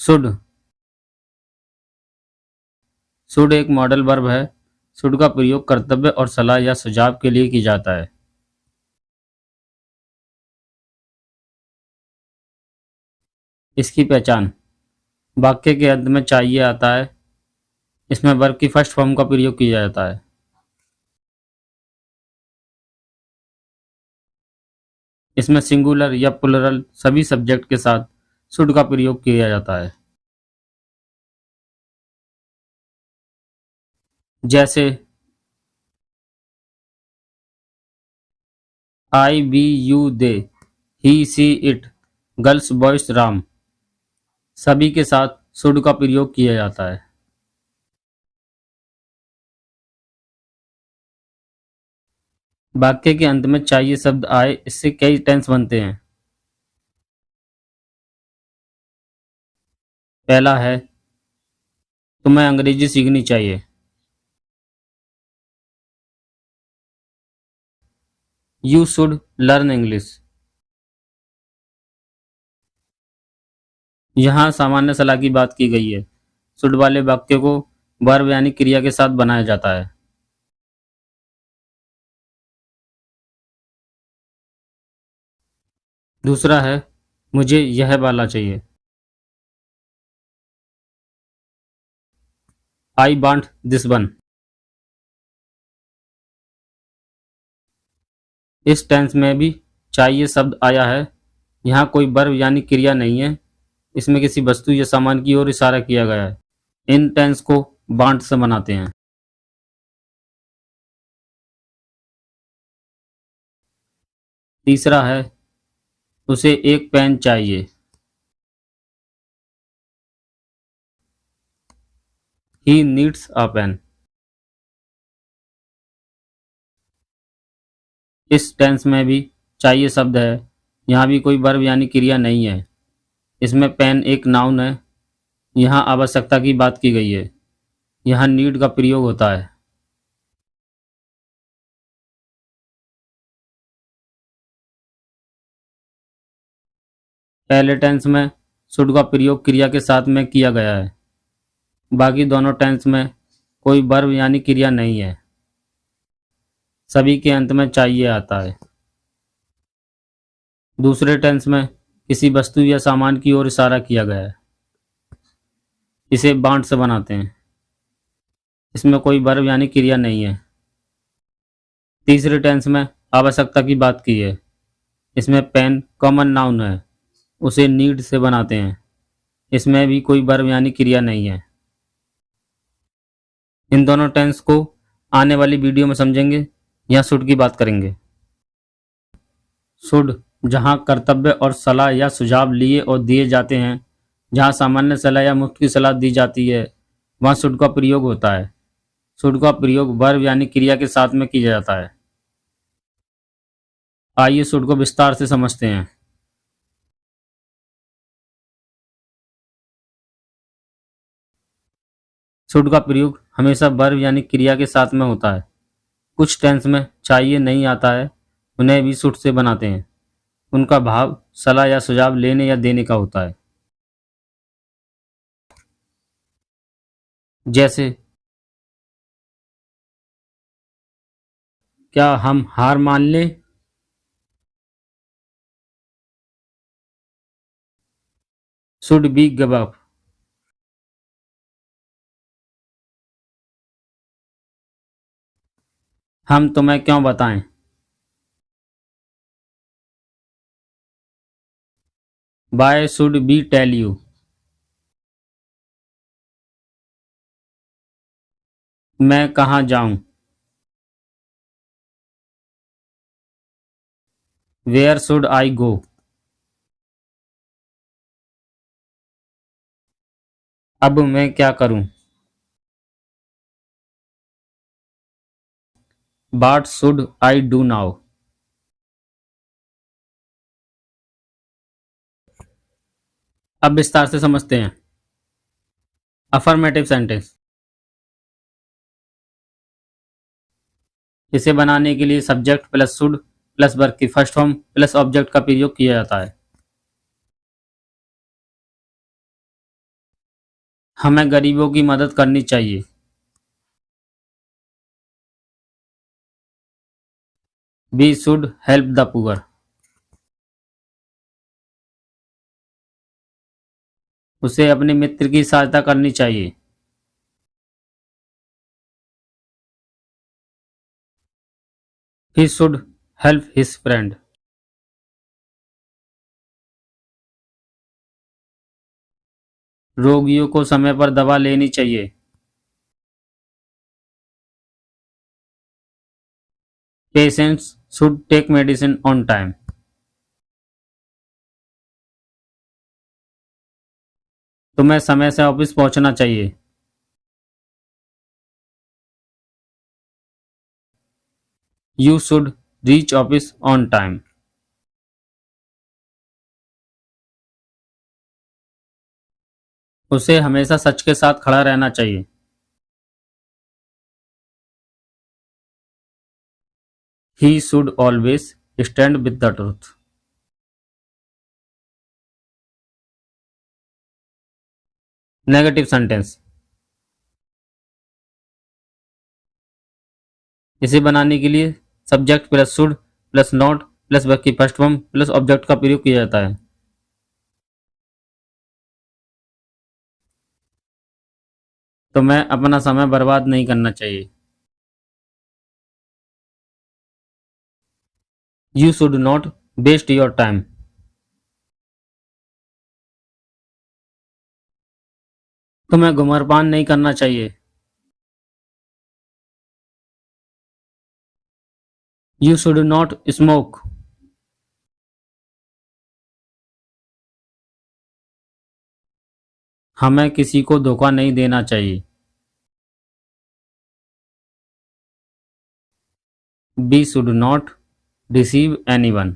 Should. Should एक modal verb है। Should का प्रयोग कर्तव्य और सलाह या सुझाव के लिए की जाता है। इसकी पहचान। वाक्य के अंत में चाहिए आता है। इसमें वर्ब की फर्स्ट फॉर्म का प्रयोग किया जाता है। इसमें सिंगुलर या प्लुरल सभी सब्जेक्ट के साथ शुड का प्रयोग किया जाता है। जैसे I we you they, he she it, girls boys Ram, सभी के साथ शुड का प्रयोग किया जाता है। वाक्य के अंत में चाहिए शब्द आए, इससे कई टेंस बनते हैं। पहला है तुम्हें अंग्रेजी सीखनी चाहिए। You should learn English. यहाँ सामान्य सलाह की बात की गई है। शुड वाले वाक्य को वर्ब यानी क्रिया के साथ बनाया जाता है। दूसरा है मुझे यह वाला चाहिए। I want this one. इस टेंस में भी चाहिए शब्द आया है। यहाँ कोई वर्ब यानी क्रिया नहीं है। इसमें किसी वस्तु या सामान की ओर इशारा किया गया है। इन टेंस को वांट से बनाते हैं। तीसरा है उसे एक पेन चाहिए। He needs a pen. इस टेंस में भी चाहिए शब्द है। यहाँ भी कोई वर्ब यानी क्रिया नहीं है। इसमें पेन एक नाउन है। यहाँ आवश्यकता की बात की गई है। यहाँ नीड का प्रयोग होता है। पहले टेंस में शुड का प्रयोग क्रिया के साथ में किया गया है। बाकी दोनों टेंस में कोई वर्ब यानी क्रिया नहीं है। सभी के अंत में चाहिए आता है। दूसरे टेंस में किसी वस्तु या सामान की ओर इशारा किया गया है। इसे वांट से बनाते हैं। इसमें कोई वर्ब यानी क्रिया नहीं है। तीसरे टेंस में आवश्यकता की बात की है। इसमें पेन कॉमन नाउन है। उसे नीड से बनाते हैं। इसमें भी कोई वर्ब यानी क्रिया नहीं है। इन दोनों टेंस को आने वाली वीडियो में समझेंगे। यहाँ शुड की बात करेंगे। शुड जहाँ कर्तव्य और सलाह या सुझाव लिए और दिए जाते हैं। जहाँ सामान्य सलाह या मुफ्त की सलाह दी जाती है वहाँ शुड का प्रयोग होता है। शुड का प्रयोग वर्ब यानी क्रिया के साथ में किया जाता है। आइए शुड को विस्तार से समझते हैं। शुड का प्रयोग हमेशा वर्ब यानी क्रिया के साथ में होता है। कुछ टेंस में चाहिए नहीं आता है, उन्हें भी शुड से बनाते हैं। उनका भाव सलाह या सुझाव लेने या देने का होता है। जैसे क्या हम हार मान लें? Should be give up. हम तुम्हें क्यों बताएं? Why should be tell you. मैं कहाँ जाऊं? Where should I go. अब मैं क्या करूं? What should I do now? अब विस्तार से समझते हैं। Affirmative sentence. इसे बनाने के लिए subject plus should plus verb की फर्स्ट फॉर्म प्लस ऑब्जेक्ट का प्रयोग किया जाता है। हमें गरीबों की मदद करनी चाहिए। We should help the poor. उसे अपने मित्र की सहायता करनी चाहिए। He should help his friend. रोगियों को समय पर दवा लेनी चाहिए। Patients should take medicine on time. तुम्हें समय से ऑफिस पहुंचना चाहिए। You should reach office on time. उसे हमेशा सच के साथ खड़ा रहना चाहिए। He should always stand with the truth. Negative sentence. इसे बनाने के लिए subject plus should plus not plus verb की फर्स्ट फॉर्म प्लस ऑब्जेक्ट का प्रयोग किया जाता है। तो मैं अपना समय बर्बाद नहीं करना चाहिए। You should not waste your time. तुम्हें धूम्रपान नहीं करना चाहिए। You should not smoke. हमें किसी को धोखा नहीं देना चाहिए। We should not deceive anyone.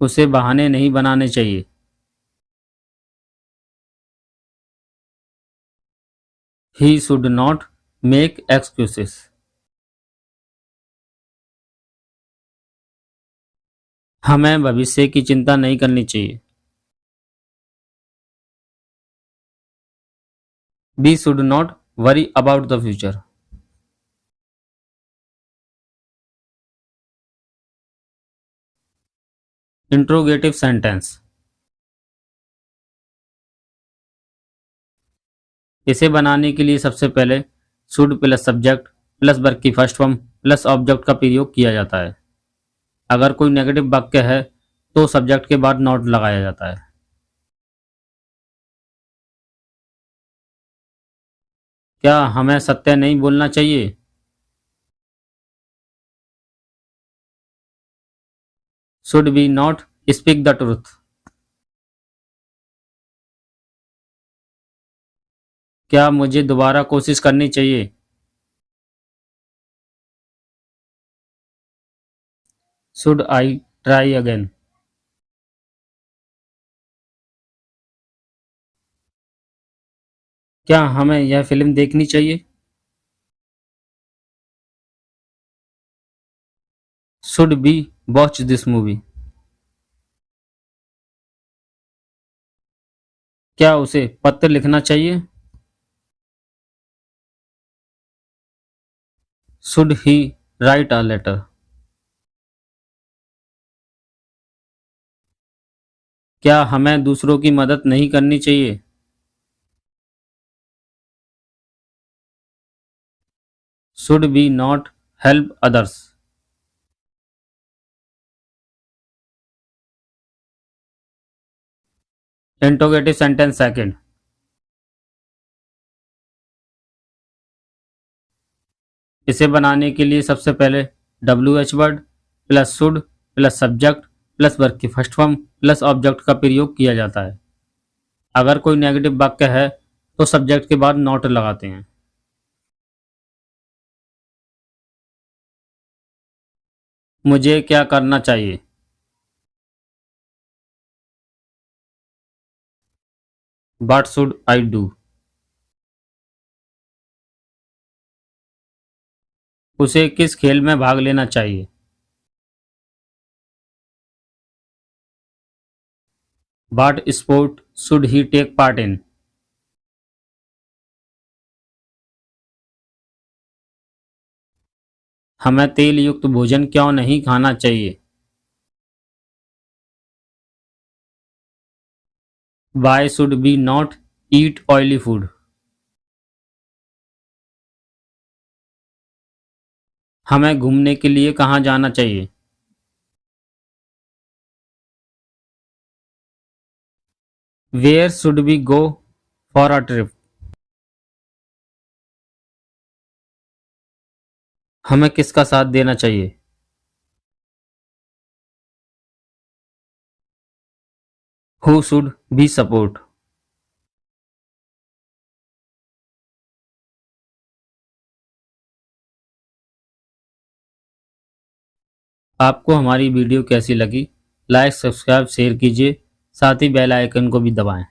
उसे बहाने नहीं बनाने चाहिए। He should not make excuses. हमें भविष्य की चिंता नहीं करनी चाहिए। We should not worry about the future. Interrogative sentence. इसे बनाने के लिए सबसे पहले should plus subject plus verb की फर्स्ट फॉर्म प्लस ऑब्जेक्ट का प्रयोग किया जाता है। अगर कोई नेगेटिव वाक्य है तो सब्जेक्ट के बाद नॉट लगाया जाता है। क्या हमें सत्य नहीं बोलना चाहिए? Should we not speak the truth? क्या मुझे दोबारा कोशिश करनी चाहिए? Should I try again? क्या हमें यह फिल्म देखनी चाहिए? Should be watch this movie? क्या उसे पत्र लिखना चाहिए? Should he write a letter? क्या हमें दूसरों की मदद नहीं करनी चाहिए? Should we not help others? Interrogative sentence second. इसे बनाने के लिए सबसे पहले W H word plus should plus subject plus verb की फर्स्ट फॉर्म प्लस ऑब्जेक्ट का प्रयोग किया जाता है। अगर कोई नेगेटिव वाक्य है तो सब्जेक्ट के बाद नॉट लगाते हैं। मुझे क्या करना चाहिए? What should I do? उसे किस खेल में भाग लेना चाहिए? What sport should he take part in? हमें तेल युक्त भोजन क्यों नहीं खाना चाहिए? Why should we not eat oily food? हमें घूमने के लिए कहाँ जाना चाहिए? Where should we go for a trip? हमें किसका साथ देना चाहिए? Who should we support? आपको हमारी वीडियो कैसी लगी? लाइक, सब्सक्राइब, शेयर कीजिए, साथ ही बेल आइकन को भी दबाएं।